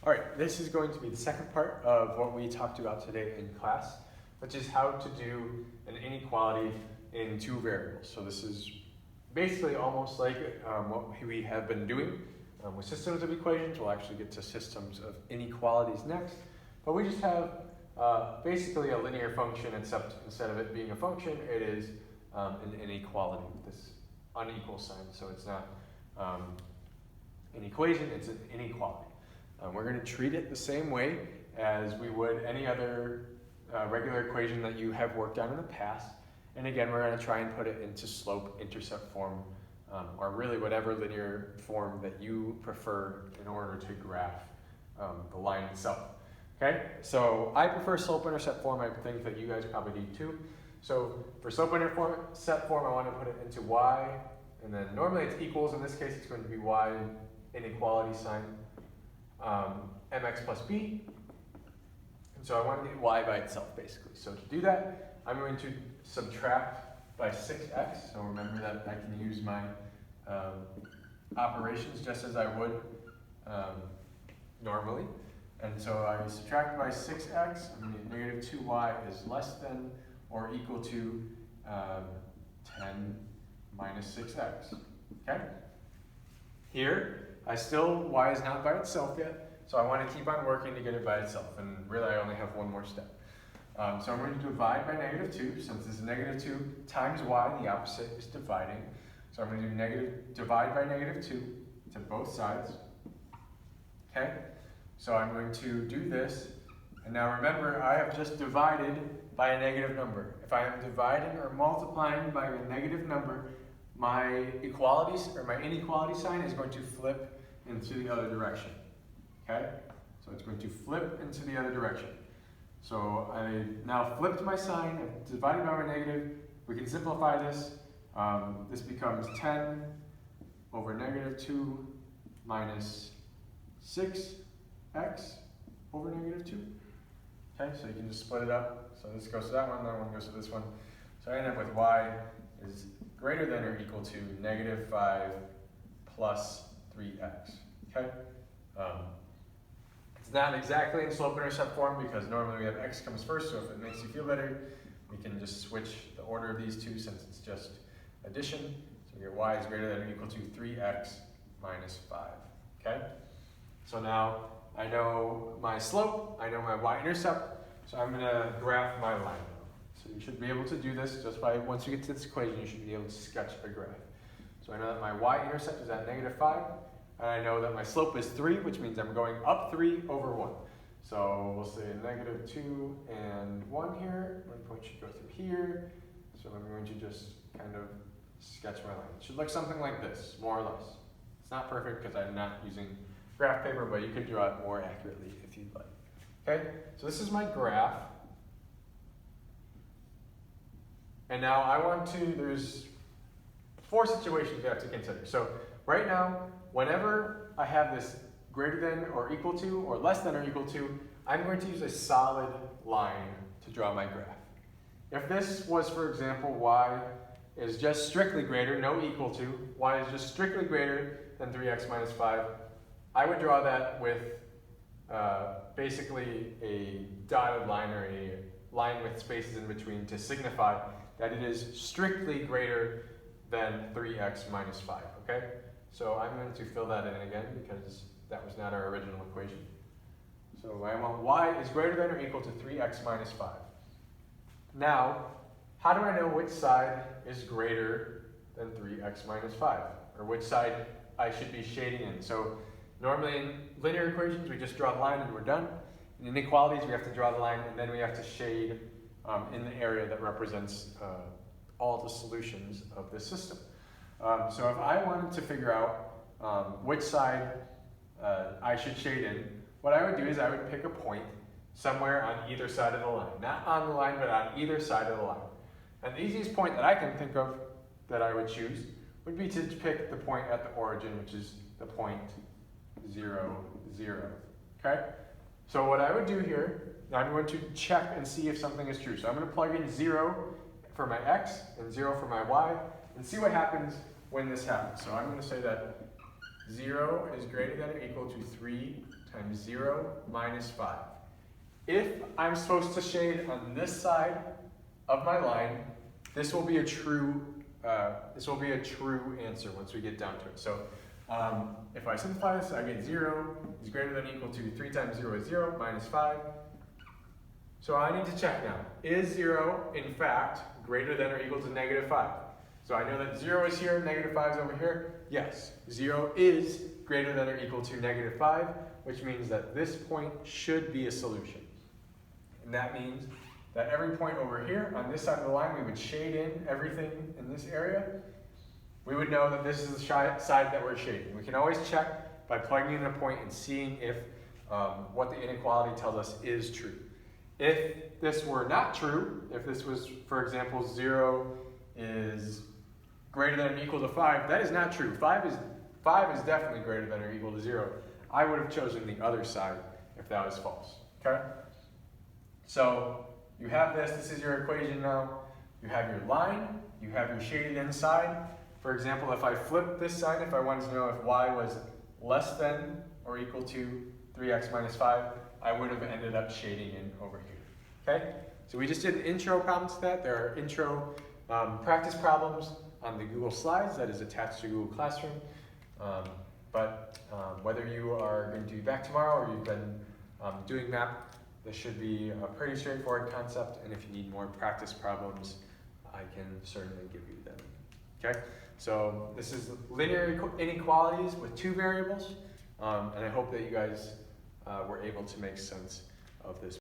All right, this is going to be the second part of what we talked about today in class, which is how to do an inequality in two variables. So this is basically almost like what we have been doing with systems of equations. We'll actually get to systems of inequalities next, but we just have basically a linear function, except instead of it being a function, it is an inequality with this unequal sign. So it's not an equation, it's an inequality. We're going to treat it the same way as we would any other regular equation that you have worked on in the past. And again, we're going to try and put it into slope-intercept form, or really whatever linear form that you prefer in order to graph the line itself. Okay, so I prefer slope-intercept form. I think that you guys probably do too. So for slope-intercept form, I want to put it into y, and then normally it's equals. In this case, it's going to be y inequality sign. Mx plus b, and so I want to get y by itself basically. So to do that, I'm going to subtract by 6x. So remember that I can use my operations just as I would normally. And so I subtract by 6x, and negative 2y is less than or equal to 10 minus 6x. Okay? Here, y is not by itself yet, so I want to keep on working to get it by itself, and really I only have one more step. So I'm going to divide by negative 2, since this is negative 2 times y, the opposite is dividing. So I'm going to do divide by negative 2 to both sides. Okay, so I'm going to do this, and now remember I have just divided by a negative number. If I am dividing or multiplying by a negative number, my inequality sign is going to flip into the other direction. Okay? So it's going to flip into the other direction. So I now flipped my sign, I've divided by my negative. We can simplify this. This becomes 10 over negative 2 minus 6x over negative 2. Okay, so you can just split it up. So this goes to that one goes to this one. So I end up with y is greater than or equal to negative 5 plus 3x. Okay? It's not exactly in slope-intercept form because normally we have x comes first, so if it makes you feel better, we can just switch the order of these two since it's just addition. So your y is greater than or equal to 3x minus 5. Okay? So now I know my slope, I know my y-intercept, so I'm going to graph my line. So you should be able to do this just by, once you get to this equation, you should be able to sketch a graph. So I know that my y-intercept is at negative 5, and I know that my slope is 3, which means I'm going up 3 over 1. So we'll say negative 2 and 1 here. One point should go through here. So I'm going to just kind of sketch my line. It should look something like this, more or less. It's not perfect because I'm not using graph paper, but you could draw it more accurately if you'd like. Okay, so this is my graph. And now I want to, there's 4 situations you have to consider. So right now, whenever I have this greater than or equal to or less than or equal to, I'm going to use a solid line to draw my graph. If this was, for example, y is just strictly greater, no equal to, y is just strictly greater than 3x minus 5, I would draw that with basically a dotted line or a line with spaces in between to signify that it is strictly greater than 3x minus 5, okay? So I'm going to fill that in again because that was not our original equation. So I want y is greater than or equal to 3x minus 5. Now, how do I know which side is greater than 3x minus 5? Or which side I should be shading in? So normally in linear equations, we just draw the line and we're done. In inequalities, we have to draw the line and then we have to shade in the area that represents all the solutions of this system. So if I wanted to figure out which side I should shade in, what I would do is I would pick a point somewhere on either side of the line. Not on the line, but on either side of the line. And the easiest point that I can think of that I would choose would be to pick the point at the origin, which is the point 0, 0. Okay? So what I would do here, I'm going to check and see if something is true. So I'm going to plug in 0 for my x and 0 for my y and see what happens when this happens. So I'm going to say that 0 is greater than or equal to 3 times 0 minus 5. If I'm supposed to shade on this side of my line, this will be a true answer once we get down to it. So if I simplify this, I get 0 is greater than or equal to 3 times 0 is 0 minus 5. So I need to check now. Is 0, in fact, greater than or equal to negative 5? So I know that 0 is here, negative 5 is over here. Yes, 0 is greater than or equal to negative 5, which means that this point should be a solution. And that means that every point over here on this side of the line, we would shade in everything in this area. We would know that this is the side that we're shading. We can always check by plugging in a point and seeing if what the inequality tells us is true. If this were not true, if this was, for example, 0 is greater than or equal to 5, that is not true. 5 is definitely greater than or equal to 0. I would have chosen the other side if that was false. Okay? So you have this is your equation now. You have your line, you have your shaded inside. For example, if I flip this sign, if I wanted to know if y was less than or equal to 3x minus 5, I would have ended up shading in over here. Okay? So we just did an intro problem to that. There are intro practice problems on the Google Slides that is attached to Google Classroom. Whether you are going to be back tomorrow or you've been doing MAP, this should be a pretty straightforward concept, and if you need more practice problems, I can certainly give you them. Okay? So this is linear inequalities with two variables, and I hope that you guys were able to make sense of this.